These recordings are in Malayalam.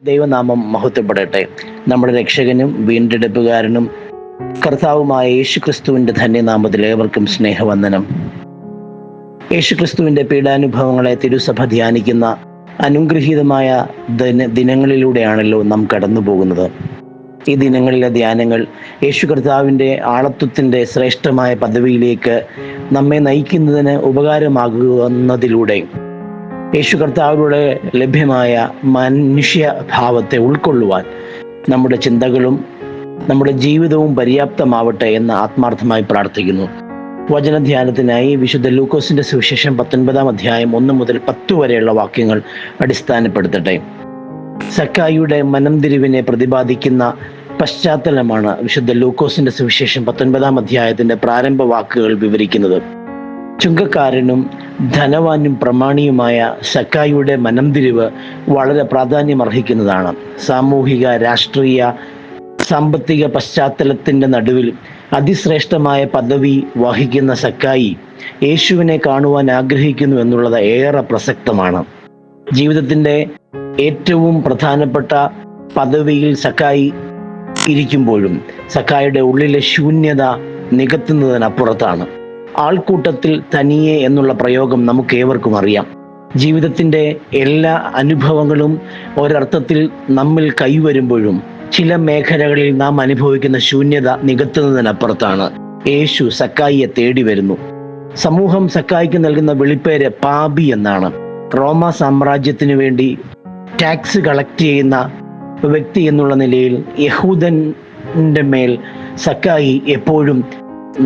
ദൈവനാമം മഹത്വപ്പെടട്ടെ. നമ്മുടെ രക്ഷകനും വീണ്ടെടുപ്പുകാരനും കർത്താവുമായ യേശുക്രിസ്തുവിന്റെ ധന്യനാമത്തിൽ ഏവർക്കും സ്നേഹവന്ദനം. യേശുക്രിസ്തുവിന്റെ പീഡാനുഭവങ്ങളെ തിരുസഭ ധ്യാനിക്കുന്ന അനുഗ്രഹീതമായ ദിനങ്ങളിലൂടെയാണല്ലോ നാം കടന്നു പോകുന്നത്. ഈ ദിനങ്ങളിലെ ധ്യാനങ്ങൾ യേശു കർത്താവിൻ്റെ ആളത്വത്തിൻ്റെ ശ്രേഷ്ഠമായ പദവിയിലേക്ക് നമ്മെ നയിക്കുന്നതിന് ഉപകാരമാകുന്നതിലൂടെ യേശു കർത്താവിലൂടെ ലഭ്യമായ മനുഷ്യഭാവത്തെ ഉൾക്കൊള്ളുവാൻ നമ്മുടെ ചിന്തകളും നമ്മുടെ ജീവിതവും പര്യാപ്തമാവട്ടെ എന്ന് ആത്മാർത്ഥമായി പ്രാർത്ഥിക്കുന്നു. വചനധ്യാനത്തിനായി വിശുദ്ധ ലൂക്കോസിന്റെ സുവിശേഷം 19 അധ്യായം 1 മുതൽ 10 വരെയുള്ള വാക്യങ്ങൾ അടിസ്ഥാനപ്പെടുത്തട്ടെ. സക്കായിയുടെ മനംതിരിവിനെ പ്രതിപാദിക്കുന്ന പശ്ചാത്തലമാണ് വിശുദ്ധ ലൂക്കോസിന്റെ സുവിശേഷം 19 അധ്യായത്തിന്റെ പ്രാരംഭ വാക്കുകൾ വിവരിക്കുന്നത്. ചുങ്കക്കാരനും ധനവാനും പ്രമാണിയുമായ സക്കായിയുടെ മനംതിരിവ് വളരെ പ്രാധാന്യമർഹിക്കുന്നതാണ്. സാമൂഹിക, രാഷ്ട്രീയ, സാമ്പത്തിക പശ്ചാത്തലത്തിന്റെ നടുവിൽ അതിശ്രേഷ്ഠമായ പദവി വഹിക്കുന്ന സക്കായി യേശുവിനെ കാണുവാൻ ആഗ്രഹിക്കുന്നു എന്നുള്ളത് ഏറെ പ്രസക്തമാണ്. ജീവിതത്തിന്റെ ഏറ്റവും പ്രധാനപ്പെട്ട പദവിയിൽ സക്കായി ഇരിക്കുമ്പോഴും സക്കായിയുടെ ഉള്ളിലെ ശൂന്യത നികത്തുന്നതിനപ്പുറത്താണ്. ആൾക്കൂട്ടത്തിൽ തനിയെ എന്നുള്ള പ്രയോഗം നമുക്ക് ഏവർക്കും അറിയാം. ജീവിതത്തിന്റെ എല്ലാ അനുഭവങ്ങളും ഒരർത്ഥത്തിൽ നമ്മിൽ കൈവരുമ്പോഴും ചില മേഖലകളിൽ നാം അനുഭവിക്കുന്ന ശൂന്യത നികത്തുന്നതിനപ്പുറത്താണ് യേശു സക്കായിയെ തേടി വരുന്നു. സമൂഹം സക്കായിക്ക് നൽകുന്ന വിളിപ്പേര് പാപി എന്നാണ്. റോമ സാമ്രാജ്യത്തിനു വേണ്ടി ടാക്സ് കളക്ട് ചെയ്യുന്ന വ്യക്തി എന്നുള്ള നിലയിൽ യഹൂദന്റെ മേൽ സക്കായി എപ്പോഴും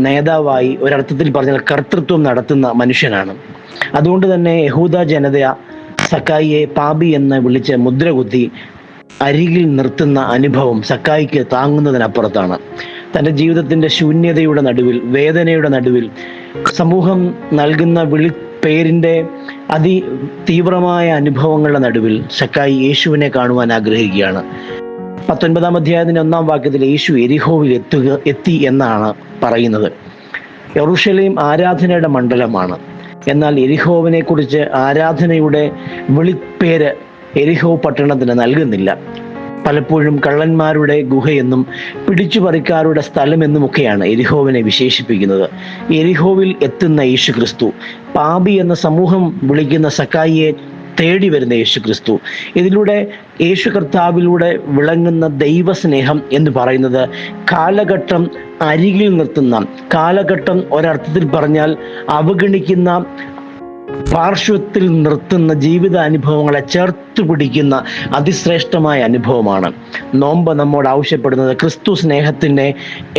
നേതാവായി, ഒരർത്ഥത്തിൽ പറഞ്ഞാൽ കർത്തൃത്വം നടത്തുന്ന മനുഷ്യനാണ്. അതുകൊണ്ട് തന്നെ യഹൂദ ജനത സക്കായിയെ പാപി എന്ന് വിളിച്ച് മുദ്രകുത്തി അരികിൽ നിർത്തുന്ന അനുഭവം സക്കായിക്ക് താങ്ങുന്നതിനപ്പുറത്താണ്. തൻ്റെ ജീവിതത്തിന്റെ ശൂന്യതയുടെ നടുവിൽ, വേദനയുടെ നടുവിൽ, സമൂഹം നൽകുന്ന വിളിപ്പേരിന്റെ തീവ്രമായ അനുഭവങ്ങളുടെ നടുവിൽ സക്കായി യേശുവിനെ കാണുവാൻ ആഗ്രഹിക്കുകയാണ്. 19 അധ്യായത്തിന്റെ 1 വാക്യത്തിൽ യേശു എരിഹോവിൽ എത്തി എന്നാണ് പറയുന്നത്. യെരൂശലേം ആരാധനയുടെ മണ്ഡലമാണ്. എന്നാൽ എരിഹോവിനെ കുറിച്ച് ആരാധനയുടെ വിളിപ്പേര് എരിഹോ പട്ടണത്തിന് നൽകുന്നില്ല. പലപ്പോഴും കള്ളന്മാരുടെ ഗുഹയെന്നും പിടിച്ചുപറിക്കാരുടെ സ്ഥലമെന്നുമൊക്കെയാണ് എരിഹോവിനെ വിശേഷിപ്പിക്കുന്നത്. എരിഹോവിൽ എത്തുന്ന യേശുക്രിസ്തു, പാപി എന്ന സമൂഹം വിളിക്കുന്ന സക്കായിയെ തേടി വരുന്ന യേശുക്രിസ്തു, ഇതിലൂടെ യേശു കർത്താവിലൂടെ വിളങ്ങുന്ന ദൈവസ്നേഹം എന്ന് പറയുന്നത് കാലഘട്ടം അരികിൽ നിർത്തുന്ന, കാലഘട്ടം ഒരർത്ഥത്തിൽ പറഞ്ഞാൽ അവഗണിക്കുന്ന, പാർശ്വത്തിൽ നിർത്തുന്ന ജീവിത അനുഭവങ്ങളെ ചേർത്ത് പിടിക്കുന്ന അതിശ്രേഷ്ഠമായ അനുഭവമാണ്. നോമ്പ് നമ്മോട് ആവശ്യപ്പെടുന്നത് ക്രിസ്തു സ്നേഹത്തിനെ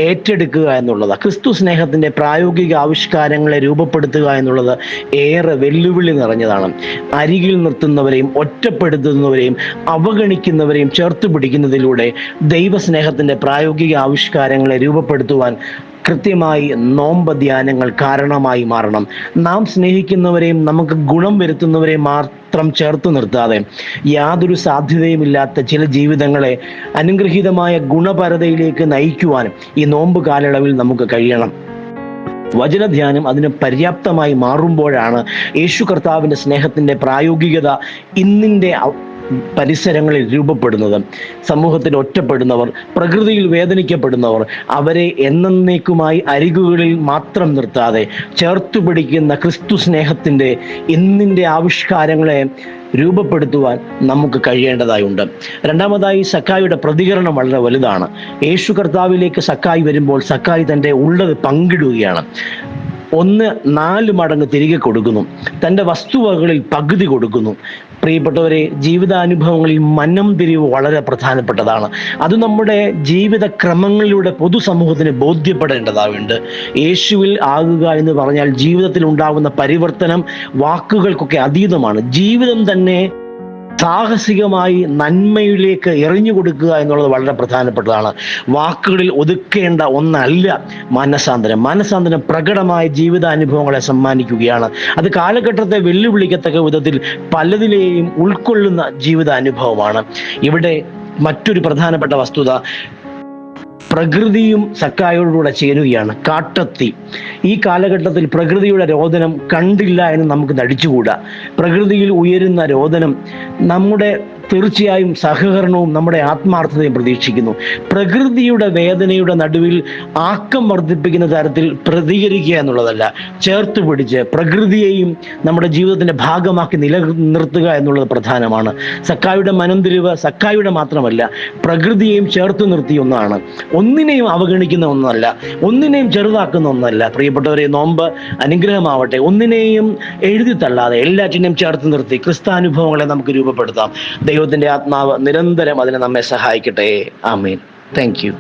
ഏറ്റെടുക്കുക എന്നുള്ളത്. ക്രിസ്തു സ്നേഹത്തിന്റെ പ്രായോഗിക ആവിഷ്കാരങ്ങളെ രൂപപ്പെടുത്തുക എന്നുള്ളത് ഏറെ വെല്ലുവിളി നിറഞ്ഞതാണ്. അരികിൽ നിർത്തുന്നവരെയും ഒറ്റപ്പെടുത്തുന്നവരെയും അവഗണിക്കുന്നവരെയും ചേർത്ത് പിടിക്കുന്നതിലൂടെ ദൈവസ്നേഹത്തിന്റെ പ്രായോഗിക ആവിഷ്കാരങ്ങളെ രൂപപ്പെടുത്തുവാൻ കൃത്യമായി നോമ്പ് ധ്യാനങ്ങൾ കാരണമായി മാറണം. നാം സ്നേഹിക്കുന്നവരെയും നമുക്ക് ഗുണം വരുത്തുന്നവരെയും മാത്രം ചേർത്ത് നിർത്താതെ യാതൊരു സാധ്യതയുമില്ലാത്ത ചില ജീവിതങ്ങളെ അനുഗ്രഹീതമായ ഗുണപരതയിലേക്ക് നയിക്കുവാൻ ഈ നോമ്പ് കാലയളവിൽ നമുക്ക് കഴിയണം. വചനധ്യാനം അതിന് പര്യാപ്തമായി മാറുമ്പോഴാണ് യേശു കർത്താവിന്റെ സ്നേഹത്തിന്റെ പ്രായോഗികത ഇന്നിന്റെ പരിസരങ്ങളിൽ രൂപപ്പെടുന്നത്. സമൂഹത്തിൽ ഒറ്റപ്പെടുന്നവർ, പ്രകൃതിയിൽ വേദനിക്കപ്പെടുന്നവർ, അവരെ എന്നേക്കുമായി അരികുകളിൽ മാത്രം നിർത്താതെ ചേർത്തു പിടിക്കുന്ന ക്രിസ്തു സ്നേഹത്തിന്റെ ഇന്നിന്റെ ആവിഷ്കാരങ്ങളെ രൂപപ്പെടുത്തുവാൻ നമുക്ക് കഴിയേണ്ടതായുണ്ട്. രണ്ടാമതായി സക്കായിയുടെ പ്രതികരണം വളരെ വലുതാണ്. യേശു കർത്താവിലേക്ക് സക്കായി വരുമ്പോൾ സക്കായി തൻ്റെ ഉള്ളത് പങ്കിടുകയാണ്. 4 മടങ്ങ് തിരികെ കൊടുക്കുന്നു. തൻ്റെ വസ്തുവകകളിൽ പകുതി കൊടുക്കുന്നു. പ്രിയപ്പെട്ടവരെ, ജീവിതാനുഭവങ്ങളിൽ മനംതിരിവ് വളരെ പ്രധാനപ്പെട്ടതാണ്. അത് നമ്മുടെ ജീവിത ക്രമങ്ങളിലൂടെ പൊതുസമൂഹത്തിന് ബോധ്യപ്പെടേണ്ടതാവുണ്ട്. യേശുവിൽ ആകുക എന്ന് പറഞ്ഞാൽ ജീവിതത്തിൽ ഉണ്ടാകുന്ന പരിവർത്തനം വാക്കുകൾക്കൊക്കെ അതീതമാണ്. ജീവിതം തന്നെ സാഹസികമായി നന്മയിലേക്ക് എറിഞ്ഞു കൊടുക്കുക എന്നുള്ളത് വളരെ പ്രധാനപ്പെട്ടതാണ്. വാക്കുകളിൽ ഒതുക്കേണ്ട ഒന്നല്ല മാനസാന്തരം. മാനസാന്തരം പ്രകടമായ ജീവിതാനുഭവങ്ങളെ സമ്മാനിക്കുകയാണ്. അത് കാലഘട്ടത്തെ വെല്ലുവിളിക്കത്തക്ക വിധത്തിൽ പലതിലെയും ഉൾക്കൊള്ളുന്ന ജീവിതാനുഭവമാണ്. ഇവിടെ മറ്റൊരു പ്രധാനപ്പെട്ട വസ്തുത, പ്രകൃതിയും സക്കായിയോടുകൂടെ ചേരുകയാണ്. കാട്ടത്തി. ഈ കാലഘട്ടത്തിൽ പ്രകൃതിയുടെ രോദനം കണ്ടില്ല എന്ന് നമുക്ക് നടിച്ചുകൂടാ. പ്രകൃതിയിൽ ഉയരുന്ന രോദനം നമ്മുടെ തീർച്ചയായും സഹകരണവും നമ്മുടെ ആത്മാർത്ഥതയും പ്രതീക്ഷിക്കുന്നു. പ്രകൃതിയുടെ വേദനയുടെ നടുവിൽ ആക്കം വർദ്ധിപ്പിക്കുന്ന തരത്തിൽ പ്രതികരിക്കുക എന്നുള്ളതല്ല, ചേർത്ത് പിടിച്ച് പ്രകൃതിയെയും നമ്മുടെ ജീവിതത്തിന്റെ ഭാഗമാക്കി നിലനിർത്തുക എന്നുള്ളത് പ്രധാനമാണ്. സക്കായിയുടെ മനംതിരിവ് സക്കായിയുടെ മാത്രമല്ല, പ്രകൃതിയെയും ചേർത്ത് നിർത്തിയ ഒന്നാണ്. ഒന്നിനെയും അവഗണിക്കുന്ന ഒന്നല്ല, ഒന്നിനെയും ചെറുതാക്കുന്ന ഒന്നല്ല. പ്രിയപ്പെട്ടവരെ, നോമ്പ് അനുഗ്രഹമാവട്ടെ. ഒന്നിനെയും എഴുതി തള്ളാതെ എല്ലാറ്റിനെയും ചേർത്ത് നിർത്തി ക്രിസ്താനുഭവങ്ങളെ നമുക്ക് രൂപപ്പെടുത്താം. ദൈവത്തിന്റെ ആത്മാവ് നിരന്തരം അതിനെ നമ്മെ സഹായിക്കട്ടെ. ആമേൻ. Thank U.